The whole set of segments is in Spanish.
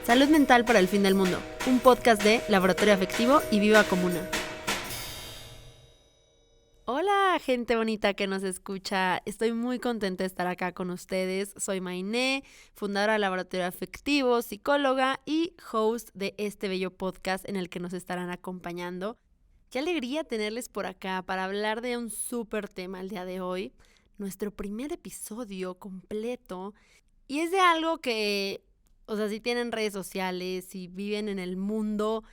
Salud mental para el fin del mundo, un podcast de Laboratorio Afectivo y Viva Comuna. Hola, gente bonita que nos escucha. Estoy muy contenta de estar acá con ustedes. Soy Mainé, fundadora de Laboratorio Afectivo, psicóloga y host de este bello podcast en el que nos estarán acompañando. Qué alegría tenerles por acá para hablar de un súper tema el día de hoy. Nuestro primer episodio completo. Y es de algo que, si tienen redes sociales, si viven en el mundo,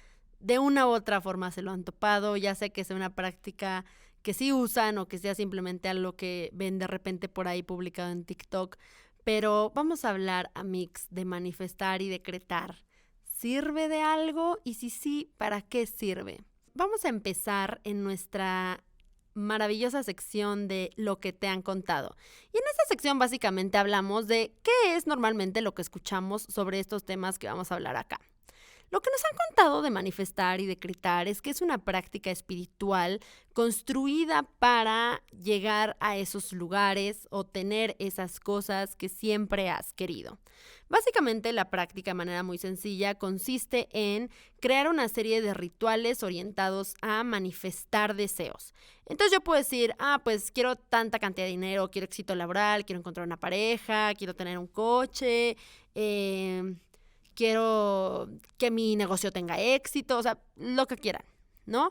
de una u otra forma se lo han topado, ya sea que sea una práctica que sí usan o que sea simplemente algo que ven de repente por ahí publicado en TikTok. Pero vamos a hablar, amigos, de manifestar y decretar. ¿Sirve de algo? Y si sí, ¿para qué sirve? Vamos a empezar en nuestra maravillosa sección de lo que te han contado. Y en esta sección básicamente hablamos de qué es normalmente lo que escuchamos sobre estos temas que vamos a hablar acá. Lo que nos han contado de manifestar y decretar es que es una práctica espiritual construida para llegar a esos lugares o tener esas cosas que siempre has querido. Básicamente la práctica de manera muy sencilla consiste en crear una serie de rituales orientados a manifestar deseos. Entonces yo puedo decir, pues quiero tanta cantidad de dinero, quiero éxito laboral, quiero encontrar una pareja, quiero tener un coche, quiero que mi negocio tenga éxito, lo que quieran, ¿no?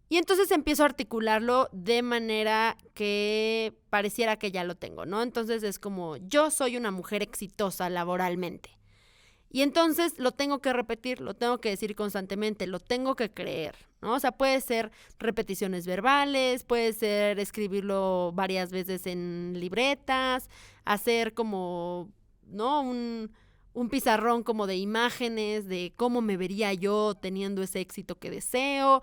Y entonces empiezo a articularlo de manera que pareciera que ya lo tengo, ¿no? Entonces es como, yo soy una mujer exitosa laboralmente. Y entonces lo tengo que repetir, lo tengo que decir constantemente, lo tengo que creer, ¿no? Puede ser repeticiones verbales, puede ser escribirlo varias veces en libretas, hacer como, ¿no? Un pizarrón como de imágenes de cómo me vería yo teniendo ese éxito que deseo.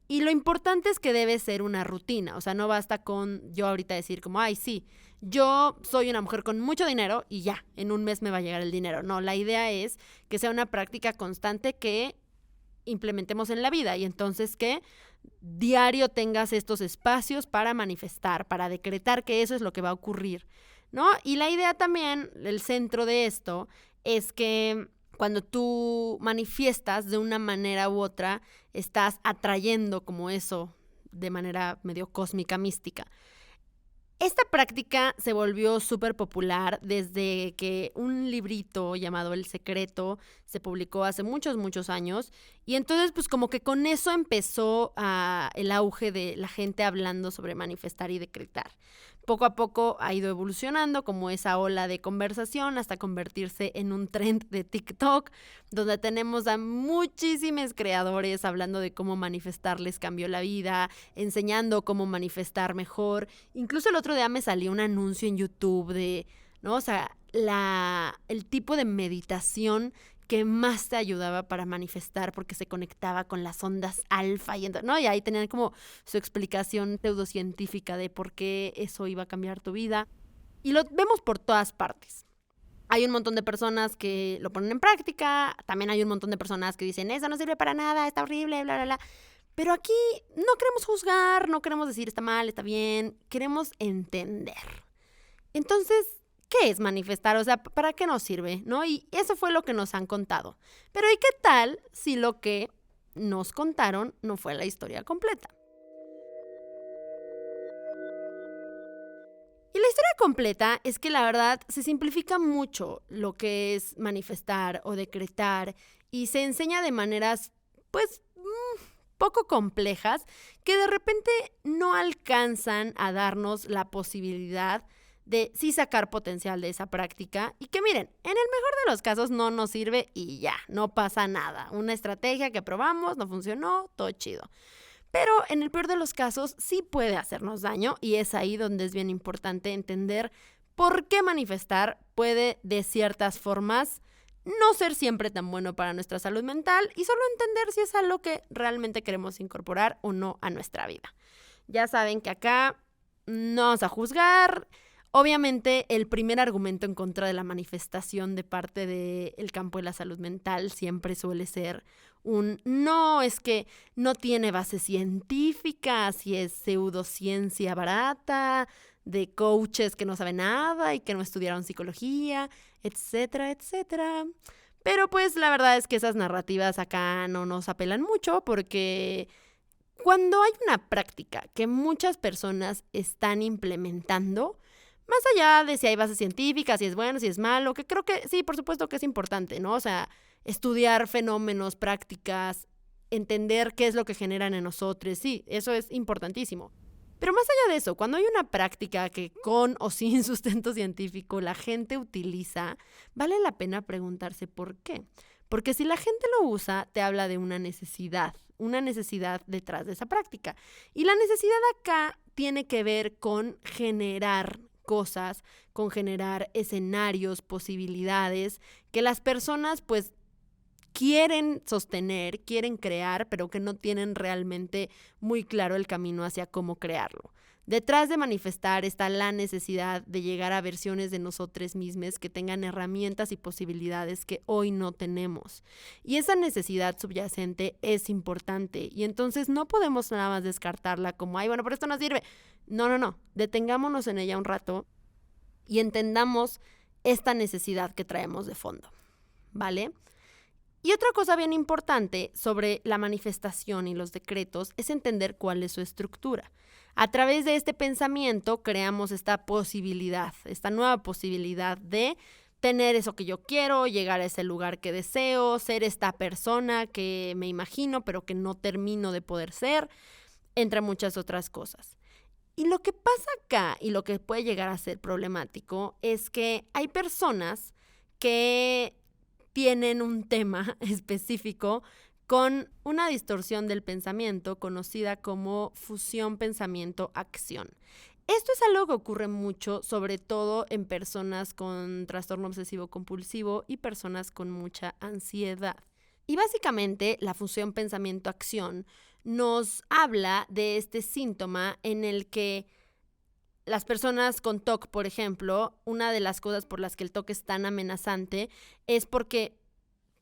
Y lo importante es que debe ser una rutina, no basta con yo ahorita decir como, sí, yo soy una mujer con mucho dinero y ya, en un mes me va a llegar el dinero. No, la idea es que sea una práctica constante que implementemos en la vida y entonces que diario tengas estos espacios para manifestar, para decretar que eso es lo que va a ocurrir, ¿no? Y la idea también, el centro de esto, es que cuando tú manifiestas de una manera u otra, estás atrayendo como eso de manera medio cósmica, mística. Esta práctica se volvió súper popular desde que un librito llamado El Secreto se publicó hace muchos, muchos años. Y entonces, pues como que con eso empezó el auge de la gente hablando sobre manifestar y decretar. Poco a poco ha ido evolucionando como esa ola de conversación hasta convertirse en un trend de TikTok, donde tenemos a muchísimos creadores hablando de cómo manifestar les cambió la vida, enseñando cómo manifestar mejor. Incluso el otro día me salió un anuncio en YouTube de, ¿no? El tipo de meditación que más te ayudaba para manifestar porque se conectaba con las ondas alfa ¿no? Y ahí tenían como su explicación pseudocientífica de por qué eso iba a cambiar tu vida. Y lo vemos por todas partes. Hay un montón de personas que lo ponen en práctica, también hay un montón de personas que dicen, eso no sirve para nada, está horrible, bla, bla, bla. Pero aquí no queremos juzgar, no queremos decir está mal, está bien, queremos entender. Entonces, ¿qué es manifestar? ¿Para qué nos sirve? ¿No? Y eso fue lo que nos han contado. Pero ¿y qué tal si lo que nos contaron no fue la historia completa? Y la historia completa es que la verdad se simplifica mucho lo que es manifestar o decretar y se enseña de maneras, poco complejas que de repente no alcanzan a darnos la posibilidad de sí sacar potencial de esa práctica y que miren, en el mejor de los casos no nos sirve y ya, no pasa nada. Una estrategia que probamos, no funcionó, todo chido. Pero en el peor de los casos sí puede hacernos daño y es ahí donde es bien importante entender por qué manifestar puede de ciertas formas no ser siempre tan bueno para nuestra salud mental y solo entender si es algo que realmente queremos incorporar o no a nuestra vida. Ya saben que acá no vamos a juzgar. Obviamente, el primer argumento en contra de la manifestación de parte del campo de la salud mental siempre suele ser no, es que no tiene base científica, si es pseudociencia barata, de coaches que no saben nada y que no estudiaron psicología, etcétera, etcétera. Pero pues la verdad es que esas narrativas acá no nos apelan mucho porque cuando hay una práctica que muchas personas están implementando, más allá de si hay bases científicas, si es bueno, si es malo, que creo que sí, por supuesto que es importante, ¿no? O sea, estudiar fenómenos, prácticas, entender qué es lo que generan en nosotros, sí, eso es importantísimo. Pero más allá de eso, cuando hay una práctica que con o sin sustento científico la gente utiliza, vale la pena preguntarse por qué. Porque si la gente lo usa, te habla de una necesidad detrás de esa práctica. Y la necesidad acá tiene que ver con generar cosas, con generar escenarios, posibilidades, que las personas pues quieren sostener, quieren crear, pero que no tienen realmente muy claro el camino hacia cómo crearlo. Detrás de manifestar está la necesidad de llegar a versiones de nosotros mismos que tengan herramientas y posibilidades que hoy no tenemos. Y esa necesidad subyacente es importante y entonces no podemos nada más descartarla como, ay, bueno, pero esto no sirve. No. Detengámonos en ella un rato y entendamos esta necesidad que traemos de fondo, ¿vale? Y otra cosa bien importante sobre la manifestación y los decretos es entender cuál es su estructura. A través de este pensamiento creamos esta posibilidad, esta nueva posibilidad de tener eso que yo quiero, llegar a ese lugar que deseo, ser esta persona que me imagino pero que no termino de poder ser, entre muchas otras cosas. Y lo que pasa acá y lo que puede llegar a ser problemático es que hay personas que tienen un tema específico con una distorsión del pensamiento conocida como fusión pensamiento-acción. Esto es algo que ocurre mucho, sobre todo en personas con trastorno obsesivo-compulsivo y personas con mucha ansiedad. Y básicamente la fusión pensamiento-acción nos habla de este síntoma en el que las personas con TOC, por ejemplo, una de las cosas por las que el TOC es tan amenazante es porque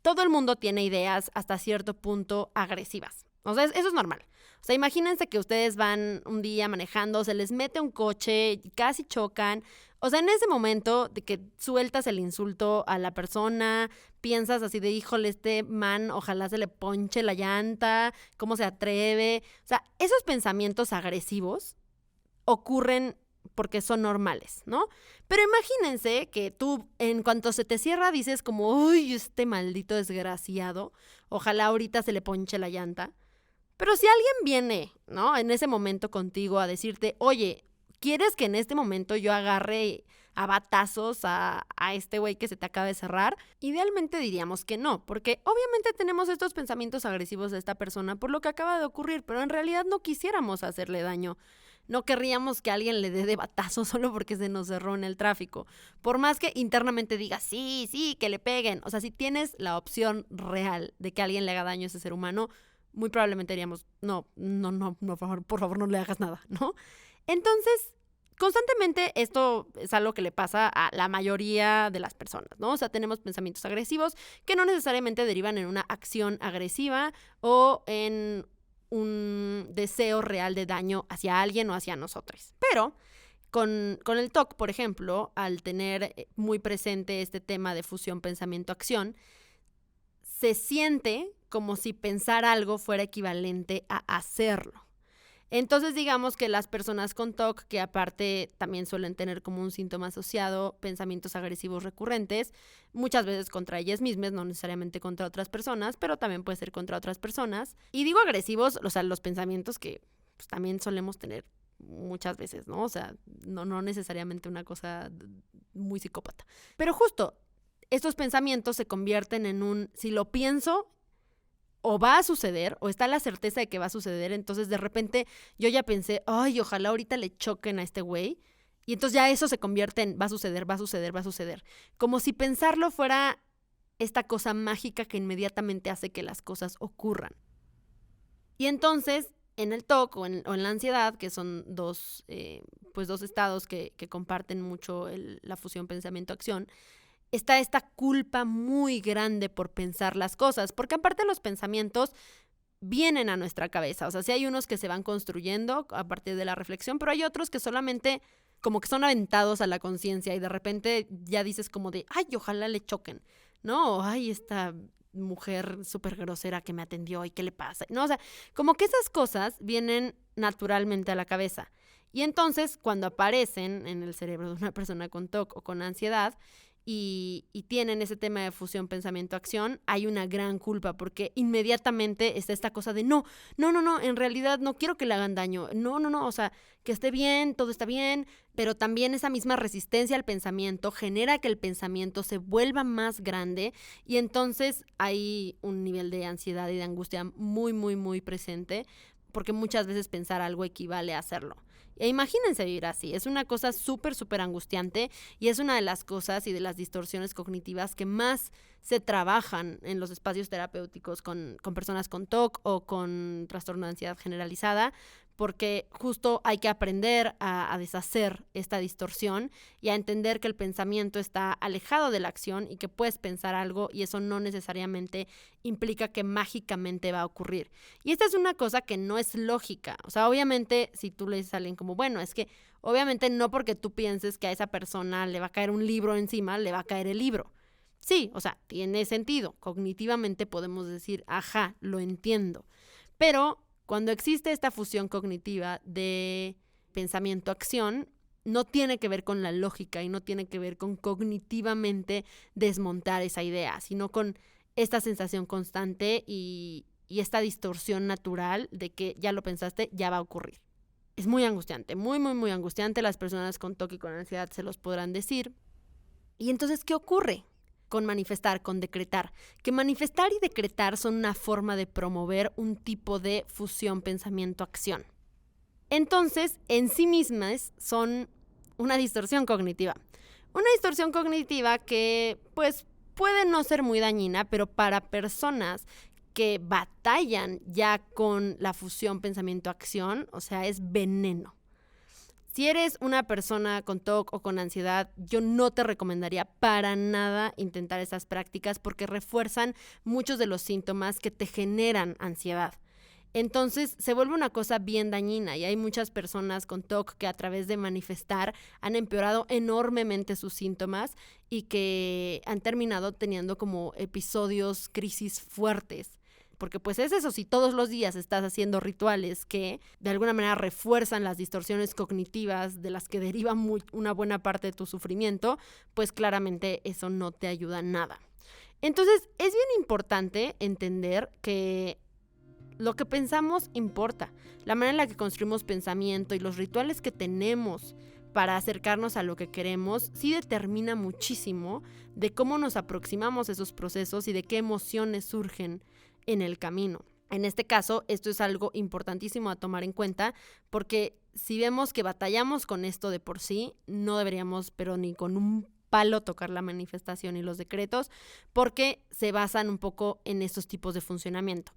todo el mundo tiene ideas hasta cierto punto agresivas. O sea, eso es normal. O sea, imagínense que ustedes van un día manejando, se les mete un coche, casi chocan. O sea, en ese momento de que sueltas el insulto a la persona, piensas así de, híjole, este man, ojalá se le ponche la llanta, cómo se atreve. O sea, esos pensamientos agresivos ocurren porque son normales, ¿no? Pero imagínense que tú, en cuanto se te cierra, dices como, uy, este maldito desgraciado, ojalá ahorita se le ponche la llanta. Pero si alguien viene, ¿no?, en ese momento contigo a decirte, oye, ¿quieres que en este momento yo agarre a batazos a este güey que se te acaba de cerrar? Idealmente diríamos que no, porque obviamente tenemos estos pensamientos agresivos de esta persona por lo que acaba de ocurrir, pero en realidad no quisiéramos hacerle daño. No querríamos que alguien le dé de batazo solo porque se nos cerró en el tráfico. Por más que internamente diga, sí, que le peguen. O sea, si tienes la opción real de que alguien le haga daño a ese ser humano, muy probablemente diríamos, no, por favor, no le hagas nada, ¿no? Entonces, constantemente esto es algo que le pasa a la mayoría de las personas, ¿no? O sea, tenemos pensamientos agresivos que no necesariamente derivan en una acción agresiva o en un deseo real de daño hacia alguien o hacia nosotros. Pero con el TOC, por ejemplo, al tener muy presente este tema de fusión pensamiento-acción, se siente como si pensar algo fuera equivalente a hacerlo. Entonces, digamos que las personas con TOC, que aparte también suelen tener como un síntoma asociado pensamientos agresivos recurrentes, muchas veces contra ellas mismas, no necesariamente contra otras personas, pero también puede ser contra otras personas. Y digo agresivos, o sea, los pensamientos que pues, también solemos tener muchas veces, ¿no? O sea, no necesariamente una cosa muy psicópata. Pero justo, estos pensamientos se convierten en un, si lo pienso, o va a suceder, o está la certeza de que va a suceder, entonces de repente yo ya pensé, ay, ojalá ahorita le choquen a este güey, y entonces ya eso se convierte en va a suceder. Como si pensarlo fuera esta cosa mágica que inmediatamente hace que las cosas ocurran. Y entonces, en el TOC o en la ansiedad, que son dos estados que comparten mucho la fusión pensamiento-acción, está esta culpa muy grande por pensar las cosas, porque aparte los pensamientos vienen a nuestra cabeza. O sea, sí hay unos que se van construyendo a partir de la reflexión, pero hay otros que solamente como que son aventados a la conciencia y de repente ya dices como de, ay, ojalá le choquen. ¿no? O, ay, esta mujer súper grosera que me atendió y qué le pasa, ¿no? O sea, como que esas cosas vienen naturalmente a la cabeza. Y entonces, cuando aparecen en el cerebro de una persona con TOC o con ansiedad y tienen ese tema de fusión pensamiento-acción, hay una gran culpa porque inmediatamente está esta cosa de no, en realidad no quiero que le hagan daño, no, o sea, que esté bien, todo está bien, pero también esa misma resistencia al pensamiento genera que el pensamiento se vuelva más grande y entonces hay un nivel de ansiedad y de angustia muy, muy, muy presente porque muchas veces pensar algo equivale a hacerlo. E imagínense vivir así, es una cosa súper, súper angustiante y es una de las cosas y de las distorsiones cognitivas que más se trabajan en los espacios terapéuticos con personas con TOC o con trastorno de ansiedad generalizada, porque justo hay que aprender a deshacer esta distorsión y a entender que el pensamiento está alejado de la acción y que puedes pensar algo y eso no necesariamente implica que mágicamente va a ocurrir. Y esta es una cosa que no es lógica. O sea, obviamente, si tú le dices a alguien como, bueno, es que obviamente no porque tú pienses que a esa persona le va a caer un libro encima, le va a caer el libro. Sí, o sea, tiene sentido. Cognitivamente podemos decir, ajá, lo entiendo. Pero cuando existe esta fusión cognitiva de pensamiento-acción, no tiene que ver con la lógica y no tiene que ver con cognitivamente desmontar esa idea, sino con esta sensación constante y esta distorsión natural de que ya lo pensaste, ya va a ocurrir. Es muy angustiante, muy, muy, muy angustiante. Las personas con TOC y con ansiedad se los podrán decir. Y entonces, ¿qué ocurre con manifestar, con decretar? Que manifestar y decretar son una forma de promover un tipo de fusión pensamiento-acción. Entonces, en sí mismas son una distorsión cognitiva. Una distorsión cognitiva que, pues, puede no ser muy dañina, pero para personas que batallan ya con la fusión pensamiento-acción, o sea, es veneno. Si eres una persona con TOC o con ansiedad, yo no te recomendaría para nada intentar esas prácticas porque refuerzan muchos de los síntomas que te generan ansiedad. Entonces se vuelve una cosa bien dañina y hay muchas personas con TOC que a través de manifestar han empeorado enormemente sus síntomas y que han terminado teniendo como episodios, crisis fuertes. Porque pues es eso, si todos los días estás haciendo rituales que de alguna manera refuerzan las distorsiones cognitivas de las que deriva una buena parte de tu sufrimiento, pues claramente eso no te ayuda nada. Entonces es bien importante entender que lo que pensamos importa. La manera en la que construimos pensamiento y los rituales que tenemos para acercarnos a lo que queremos sí determina muchísimo de cómo nos aproximamos a esos procesos y de qué emociones surgen en el camino. En este caso, esto es algo importantísimo a tomar en cuenta porque si vemos que batallamos con esto de por sí, no deberíamos, pero ni con un palo, tocar la manifestación y los decretos porque se basan un poco en estos tipos de funcionamiento.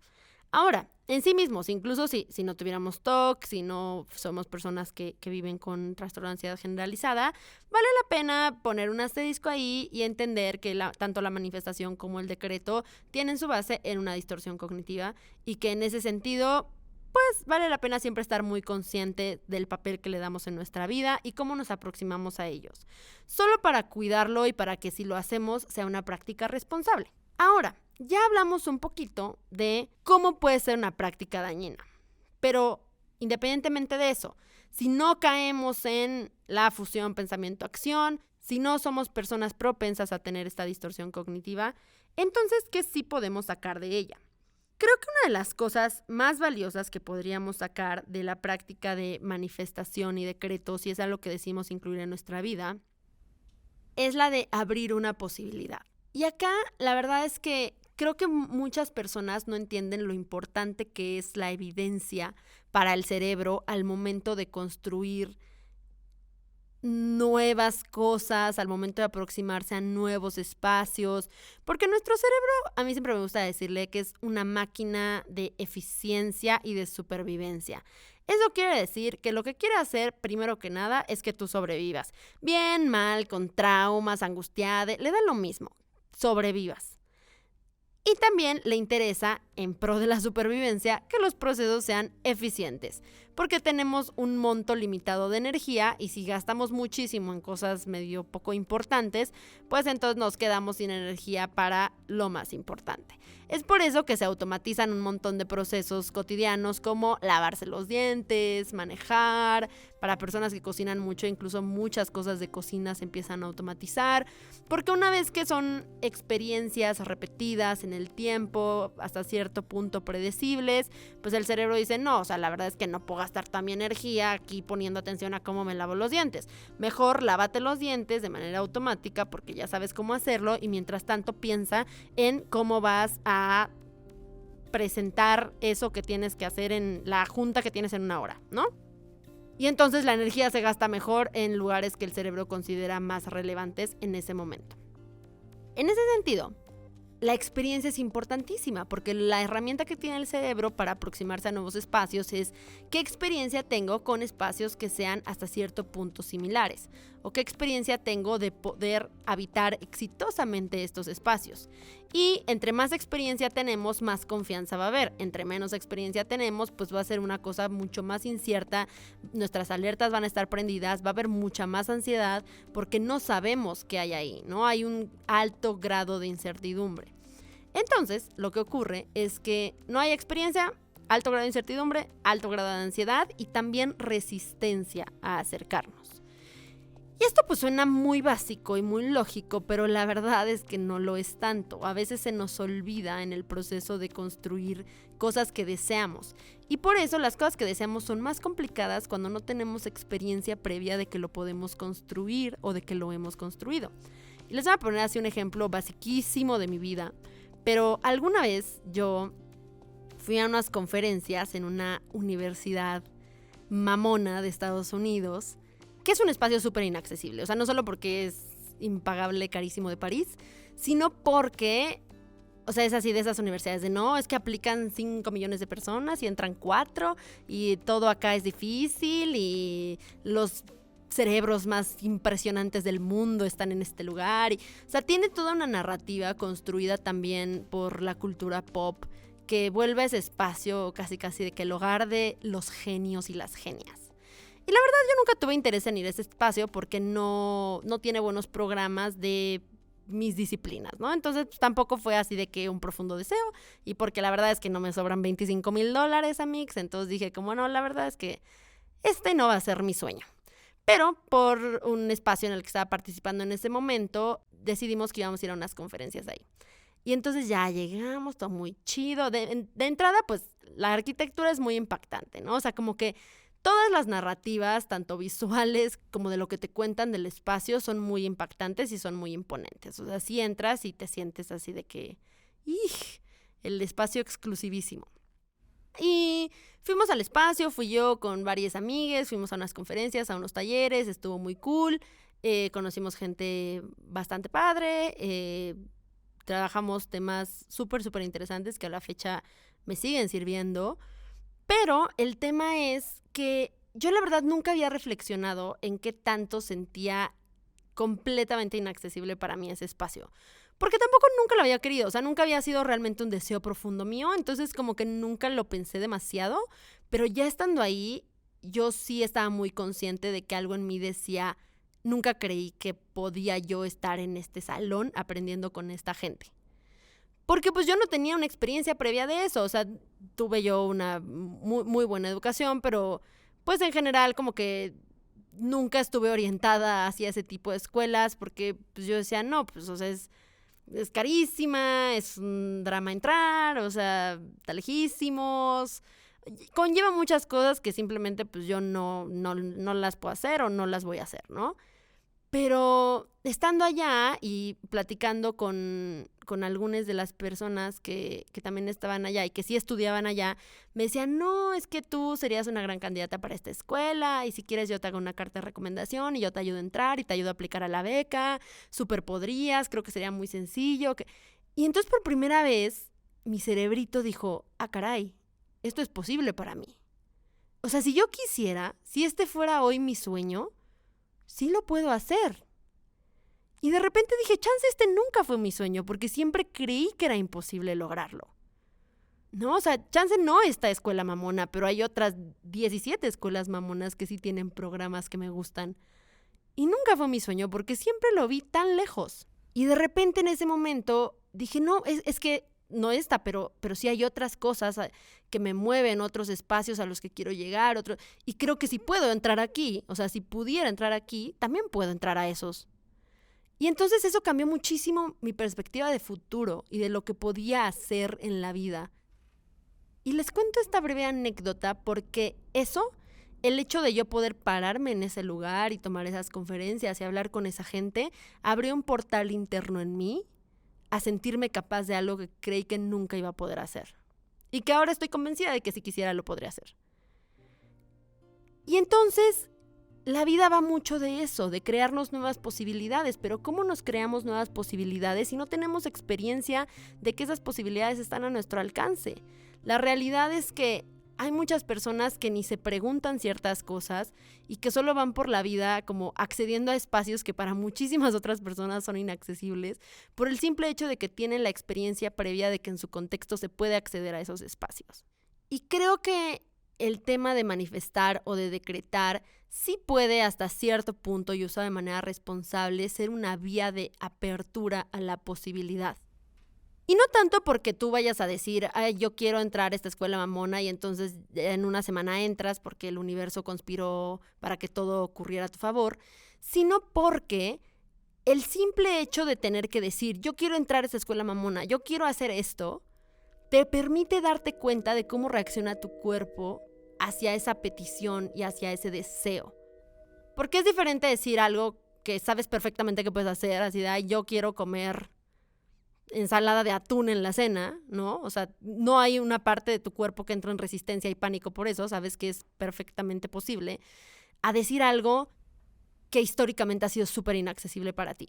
Ahora, en sí mismos, incluso si no tuviéramos TOC, si no somos personas que viven con trastorno de ansiedad generalizada, vale la pena poner un asterisco ahí y entender que tanto la manifestación como el decreto tienen su base en una distorsión cognitiva y que en ese sentido, pues vale la pena siempre estar muy consciente del papel que le damos en nuestra vida y cómo nos aproximamos a ellos, solo para cuidarlo y para que si lo hacemos sea una práctica responsable. Ahora, ya hablamos un poquito de cómo puede ser una práctica dañina, pero independientemente de eso, si no caemos en la fusión pensamiento-acción, si no somos personas propensas a tener esta distorsión cognitiva, entonces, ¿qué sí podemos sacar de ella? Creo que una de las cosas más valiosas que podríamos sacar de la práctica de manifestación y decreto, si es algo que decimos incluir en nuestra vida, es la de abrir una posibilidad. Y acá la verdad es que creo que muchas personas no entienden lo importante que es la evidencia para el cerebro al momento de construir nuevas cosas, al momento de aproximarse a nuevos espacios, porque nuestro cerebro, a mí siempre me gusta decirle que es una máquina de eficiencia y de supervivencia. Eso quiere decir que lo que quiere hacer, primero que nada, es que tú sobrevivas. Bien, mal, con traumas, angustiada, le da lo mismo, sobrevivas. Y también le interesa, en pro de la supervivencia, que los procesos sean eficientes. porque tenemos un monto limitado de energía y si gastamos muchísimo en cosas medio poco importantes, pues entonces nos quedamos sin energía para lo más importante. Es por eso que se automatizan un montón de procesos cotidianos como lavarse los dientes, manejar, para personas que cocinan mucho, incluso muchas cosas de cocina se empiezan a automatizar, porque una vez que son experiencias repetidas en el tiempo, hasta cierto punto predecibles, pues el cerebro dice, no, o sea, la verdad es que no puedo gastar toda mi energía aquí poniendo atención a cómo me lavo los dientes. Mejor lávate los dientes de manera automática porque ya sabes cómo hacerlo y mientras tanto piensa en cómo vas a presentar eso que tienes que hacer en la junta que tienes en una hora, ¿no? Y entonces la energía se gasta mejor en lugares que el cerebro considera más relevantes en ese momento. En ese sentido, la experiencia es importantísima porque la herramienta que tiene el cerebro para aproximarse a nuevos espacios es qué experiencia tengo con espacios que sean hasta cierto punto similares o qué experiencia tengo de poder habitar exitosamente estos espacios. Y entre más experiencia tenemos, más confianza va a haber. Entre menos experiencia tenemos, pues va a ser una cosa mucho más incierta, nuestras alertas van a estar prendidas, va a haber mucha más ansiedad porque no sabemos qué hay ahí, ¿no? Hay un alto grado de incertidumbre. Entonces, lo que ocurre es que no hay experiencia, alto grado de incertidumbre, alto grado de ansiedad y también resistencia a acercarnos. Y esto pues suena muy básico y muy lógico, pero la verdad es que no lo es tanto. A veces se nos olvida en el proceso de construir cosas que deseamos. Y por eso las cosas que deseamos son más complicadas cuando no tenemos experiencia previa de que lo podemos construir o de que lo hemos construido. Y les voy a poner así un ejemplo basiquísimo de mi vida. Pero alguna vez yo fui a unas conferencias en una universidad mamona de Estados Unidos, que es un espacio súper inaccesible. O sea, no solo porque es impagable, carísimo de París, sino porque, o sea, es así de esas universidades de no, es que aplican 5 millones de personas y entran 4 y todo acá es difícil y los cerebros más impresionantes del mundo están en este lugar. O sea, tiene toda una narrativa construida también por la cultura pop que vuelve ese espacio casi de que el hogar de los genios y las genias. Y la verdad yo nunca tuve interés en ir a ese espacio porque no tiene buenos programas de mis disciplinas, ¿no? Entonces pues, tampoco fue así de que un profundo deseo y porque la verdad es que no me sobran $25,000 amigos, entonces dije como no, la verdad es que este no va a ser mi sueño. Pero por un espacio en el que estaba participando en ese momento decidimos que íbamos a ir a unas conferencias ahí. Y entonces ya llegamos, todo muy chido. De entrada pues la arquitectura es muy impactante, ¿no? O sea, como que todas las narrativas, tanto visuales como de lo que te cuentan del espacio, son muy impactantes y son muy imponentes. O sea, si entras y te sientes así de que, el espacio exclusivísimo. Y fuimos al espacio, fui yo con varias amigas, fuimos a unas conferencias, a unos talleres, estuvo muy cool, conocimos gente bastante padre, trabajamos temas súper interesantes que a la fecha me siguen sirviendo. Pero el tema es que yo la verdad nunca había reflexionado en qué tanto sentía completamente inaccesible para mí ese espacio. Porque tampoco nunca lo había querido, o sea, nunca había sido realmente un deseo profundo mío, entonces como que nunca lo pensé demasiado, pero ya estando ahí, yo sí estaba muy consciente de que algo en mí decía, nunca creí que podía yo estar en este salón aprendiendo con esta gente. Porque pues yo no tenía una experiencia previa de eso, o sea, tuve yo una muy buena educación, pero pues en general como que nunca estuve orientada hacia ese tipo de escuelas porque pues yo decía, no, pues o sea, es carísima, es un drama entrar, o sea, está lejísimos, conlleva muchas cosas que simplemente pues yo no las puedo hacer o no las voy a hacer, ¿no? Pero estando allá y platicando con algunas de las personas que también estaban allá y que sí estudiaban allá, me decían, no, es que tú serías una gran candidata para esta escuela y si quieres yo te hago una carta de recomendación y yo te ayudo a entrar y te ayudo a aplicar a la beca, súper podrías, creo que sería muy sencillo. Y entonces por primera vez mi cerebrito dijo, caray, esto es posible para mí. O sea, si yo quisiera, si este fuera hoy mi sueño, sí lo puedo hacer. Y de repente dije, chance este nunca fue mi sueño, porque siempre creí que era imposible lograrlo. No, o sea, chance no esta escuela mamona, pero hay otras 17 escuelas mamonas que sí tienen programas que me gustan. Y nunca fue mi sueño porque siempre lo vi tan lejos. Y de repente en ese momento dije, no, es que no esta, pero sí hay otras cosas que me mueven, otros espacios a los que quiero llegar, y creo que si puedo entrar aquí, o sea, si pudiera entrar aquí, también puedo entrar a esos. Y entonces eso cambió muchísimo mi perspectiva de futuro y de lo que podía hacer en la vida. Y les cuento esta breve anécdota porque el hecho de yo poder pararme en ese lugar y tomar esas conferencias y hablar con esa gente, abrió un portal interno en mí a sentirme capaz de algo que creí que nunca iba a poder hacer. Y que ahora estoy convencida de que si quisiera lo podría hacer. Y entonces, la vida va mucho de eso, de crearnos nuevas posibilidades. Pero ¿cómo nos creamos nuevas posibilidades si no tenemos experiencia de que esas posibilidades están a nuestro alcance? La realidad es que hay muchas personas que ni se preguntan ciertas cosas y que solo van por la vida como accediendo a espacios que para muchísimas otras personas son inaccesibles por el simple hecho de que tienen la experiencia previa de que en su contexto se puede acceder a esos espacios. Y creo que el tema de manifestar o de decretar sí puede hasta cierto punto y usado de manera responsable ser una vía de apertura a la posibilidad. Y no tanto porque tú vayas a decir, yo quiero entrar a esta escuela mamona y entonces en una semana entras porque el universo conspiró para que todo ocurriera a tu favor, sino porque el simple hecho de tener que decir, yo quiero entrar a esta escuela mamona, yo quiero hacer esto, te permite darte cuenta de cómo reacciona tu cuerpo hacia esa petición y hacia ese deseo. Porque es diferente decir algo que sabes perfectamente que puedes hacer, así de, yo quiero comer ensalada de atún en la cena, ¿no? O sea, no hay una parte de tu cuerpo que entra en resistencia y pánico por eso, sabes que es perfectamente posible, a decir algo que históricamente ha sido súper inaccesible para ti.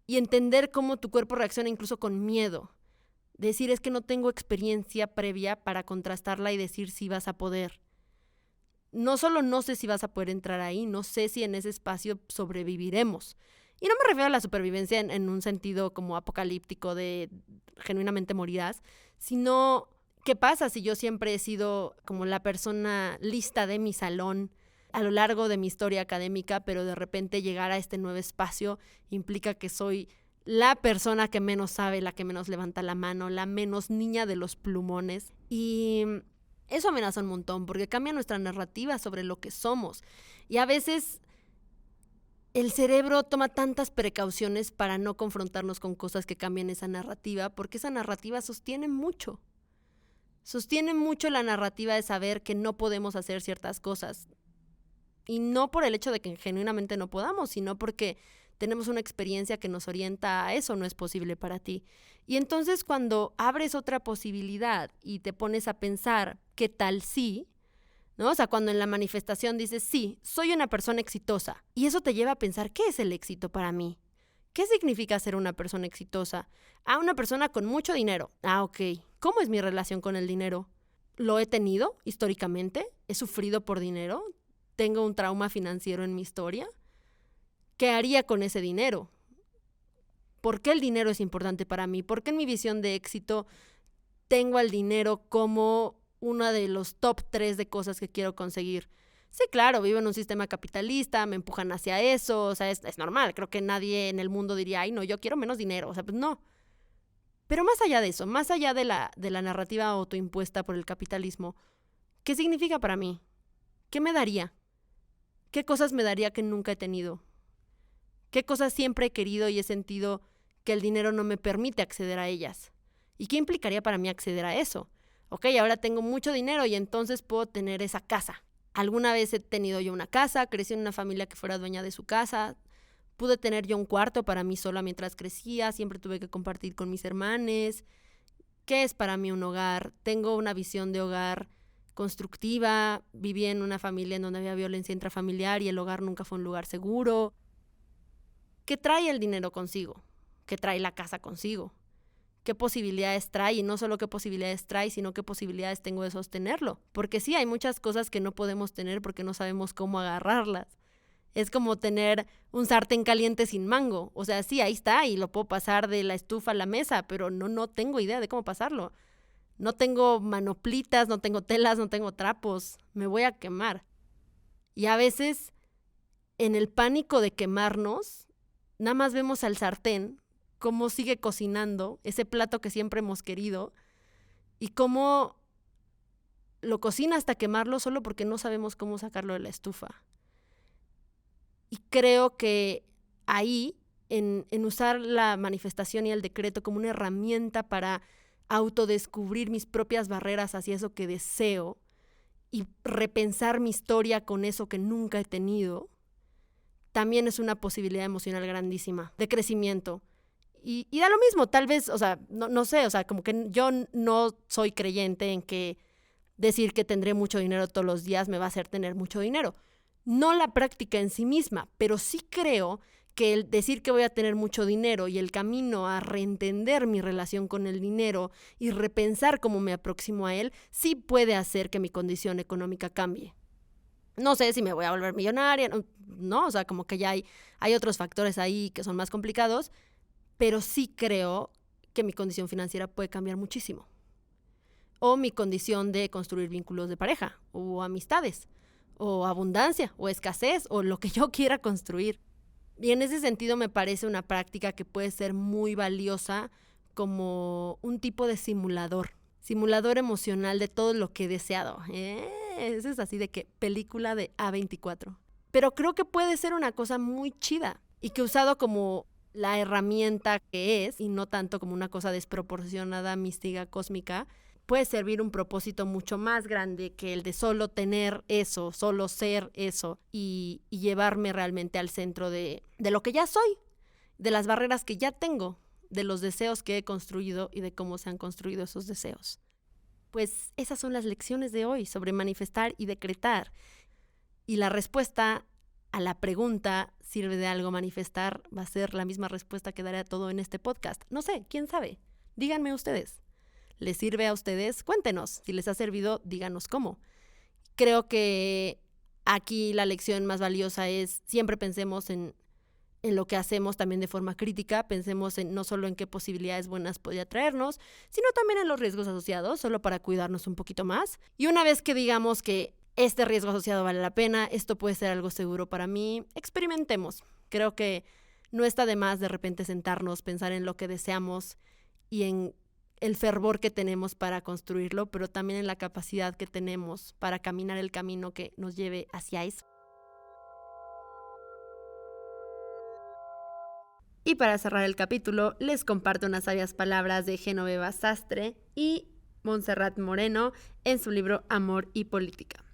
Y entender cómo tu cuerpo reacciona incluso con miedo. Decir, es que no tengo experiencia previa para contrastarla y decir si vas a poder. No solo no sé si vas a poder entrar ahí, no sé si en ese espacio sobreviviremos. Y no me refiero a la supervivencia en un sentido como apocalíptico de genuinamente morirás, sino ¿qué pasa si yo siempre he sido como la persona lista de mi salón a lo largo de mi historia académica, pero de repente llegar a este nuevo espacio implica que soy la persona que menos sabe, la que menos levanta la mano, la menos niña de los plumones? Y eso amenaza un montón porque cambia nuestra narrativa sobre lo que somos. Y a veces el cerebro toma tantas precauciones para no confrontarnos con cosas que cambian esa narrativa, porque esa narrativa sostiene mucho. Sostiene mucho la narrativa de saber que no podemos hacer ciertas cosas. Y no por el hecho de que genuinamente no podamos, sino porque tenemos una experiencia que nos orienta a eso no es posible para ti. Y entonces cuando abres otra posibilidad y te pones a pensar, ¿qué tal si? ¿No? O sea, cuando en la manifestación dices, sí, soy una persona exitosa. Y eso te lleva a pensar, ¿qué es el éxito para mí? ¿Qué significa ser una persona exitosa? Una persona con mucho dinero. Ok. ¿Cómo es mi relación con el dinero? ¿Lo he tenido históricamente? ¿He sufrido por dinero? ¿Tengo un trauma financiero en mi historia? ¿Qué haría con ese dinero? ¿Por qué el dinero es importante para mí? ¿Por qué en mi visión de éxito tengo al dinero como uno de los top 3 de cosas que quiero conseguir? Sí, claro, vivo en un sistema capitalista, me empujan hacia eso, o sea, es normal. Creo que nadie en el mundo diría, ay, no, yo quiero menos dinero. O sea, pues no. Pero más allá de eso, más allá de la narrativa autoimpuesta por el capitalismo, ¿qué significa para mí? ¿Qué me daría? ¿Qué cosas me daría que nunca he tenido? ¿Qué cosas siempre he querido y he sentido que el dinero no me permite acceder a ellas? ¿Y qué implicaría para mí acceder a eso? Ok, ahora tengo mucho dinero y entonces puedo tener esa casa. Alguna vez he tenido yo una casa, crecí en una familia que fuera dueña de su casa, pude tener yo un cuarto para mí sola mientras crecía, siempre tuve que compartir con mis hermanos. ¿Qué es para mí un hogar? Tengo una visión de hogar constructiva, viví en una familia en donde había violencia intrafamiliar y el hogar nunca fue un lugar seguro. ¿Qué trae el dinero consigo? ¿Qué trae la casa consigo? ¿Qué posibilidades trae? Y no solo qué posibilidades trae, sino qué posibilidades tengo de sostenerlo. Porque sí, hay muchas cosas que no podemos tener porque no sabemos cómo agarrarlas. Es como tener un sartén caliente sin mango. O sea, sí, ahí está y lo puedo pasar de la estufa a la mesa, pero no tengo idea de cómo pasarlo. No tengo manoplitas, no tengo telas, no tengo trapos. Me voy a quemar. Y a veces, en el pánico de quemarnos, nada más vemos al sartén, cómo sigue cocinando ese plato que siempre hemos querido y cómo lo cocina hasta quemarlo solo porque no sabemos cómo sacarlo de la estufa. Y creo que ahí, en usar la manifestación y el decreto como una herramienta para autodescubrir mis propias barreras hacia eso que deseo y repensar mi historia con eso que nunca he tenido, también es una posibilidad emocional grandísima de crecimiento. Y da lo mismo, tal vez, o sea, no sé, o sea, como que yo no soy creyente en que decir que tendré mucho dinero todos los días me va a hacer tener mucho dinero. No la práctica en sí misma, pero sí creo que el decir que voy a tener mucho dinero y el camino a reentender mi relación con el dinero y repensar cómo me aproximo a él, sí puede hacer que mi condición económica cambie. No sé si me voy a volver millonaria, no, o sea, como que ya hay otros factores ahí que son más complicados, pero sí creo que mi condición financiera puede cambiar muchísimo. O mi condición de construir vínculos de pareja, o amistades, o abundancia, o escasez, o lo que yo quiera construir. Y en ese sentido me parece una práctica que puede ser muy valiosa como un tipo de simulador emocional de todo lo que he deseado. Eso es así de que película de A24. Pero creo que puede ser una cosa muy chida y que usado como la herramienta que es y no tanto como una cosa desproporcionada, mística, cósmica, puede servir un propósito mucho más grande que el de solo tener eso, solo ser eso y llevarme realmente al centro de lo que ya soy, de las barreras que ya tengo, de los deseos que he construido y de cómo se han construido esos deseos. Pues esas son las lecciones de hoy sobre manifestar y decretar. Y la respuesta a la pregunta, ¿sirve de algo manifestar? Va a ser la misma respuesta que daré a todo en este podcast. No sé, ¿quién sabe? Díganme ustedes. ¿Les sirve a ustedes? Cuéntenos. Si les ha servido, díganos cómo. Creo que aquí la lección más valiosa es siempre pensemos en lo que hacemos también de forma crítica, pensemos no solo en qué posibilidades buenas podría traernos, sino también en los riesgos asociados, solo para cuidarnos un poquito más. Y una vez que digamos que este riesgo asociado vale la pena, esto puede ser algo seguro para mí, experimentemos. Creo que no está de más de repente sentarnos, pensar en lo que deseamos y en el fervor que tenemos para construirlo, pero también en la capacidad que tenemos para caminar el camino que nos lleve hacia eso. Y para cerrar el capítulo, les comparto unas sabias palabras de Genoveva Sastre y Montserrat Moreno en su libro Amor y Política.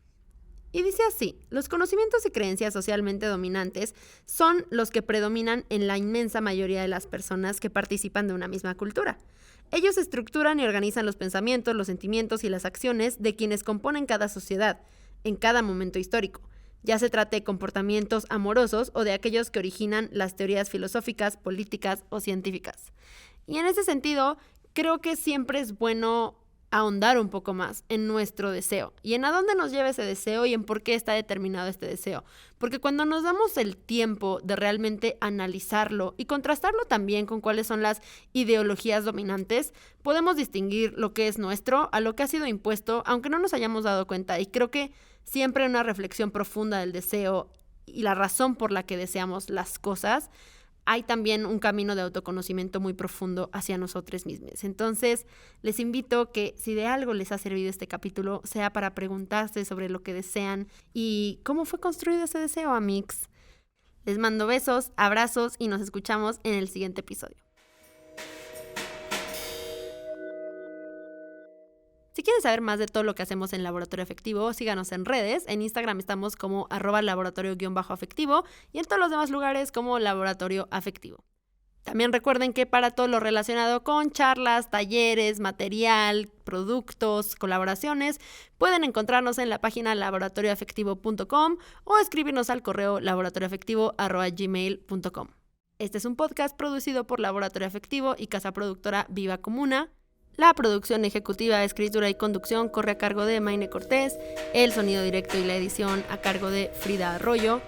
Y dice así: los conocimientos y creencias socialmente dominantes son los que predominan en la inmensa mayoría de las personas que participan de una misma cultura. Ellos estructuran y organizan los pensamientos, los sentimientos y las acciones de quienes componen cada sociedad, en cada momento histórico, ya se trate de comportamientos amorosos o de aquellos que originan las teorías filosóficas, políticas o científicas. Y en ese sentido, creo que siempre es bueno ahondar un poco más en nuestro deseo y en a dónde nos lleva ese deseo y en por qué está determinado este deseo. Porque cuando nos damos el tiempo de realmente analizarlo y contrastarlo también con cuáles son las ideologías dominantes, podemos distinguir lo que es nuestro a lo que ha sido impuesto, aunque no nos hayamos dado cuenta. Y creo que siempre una reflexión profunda del deseo y la razón por la que deseamos las cosas, hay también un camino de autoconocimiento muy profundo hacia nosotros mismos. Entonces, les invito que si de algo les ha servido este capítulo, sea para preguntarse sobre lo que desean y cómo fue construido ese deseo, amigos. Les mando besos, abrazos y nos escuchamos en el siguiente episodio. Si quieren saber más de todo lo que hacemos en Laboratorio Afectivo, síganos en redes. En Instagram estamos como @laboratorio_afectivo y en todos los demás lugares como Laboratorio Afectivo. También recuerden que para todo lo relacionado con charlas, talleres, material, productos, colaboraciones, pueden encontrarnos en la página laboratorioafectivo.com o escribirnos al correo laboratorioafectivo@gmail.com. Este es un podcast producido por Laboratorio Afectivo y casa productora Viva Comuna. La producción ejecutiva, escritura y conducción corre a cargo de Maine Cortés, el sonido directo y la edición a cargo de Frida Arroyo,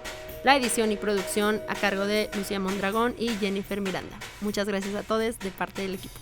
la edición y producción a cargo de Lucía Mondragón y Jennifer Miranda. Muchas gracias a todos de parte del equipo.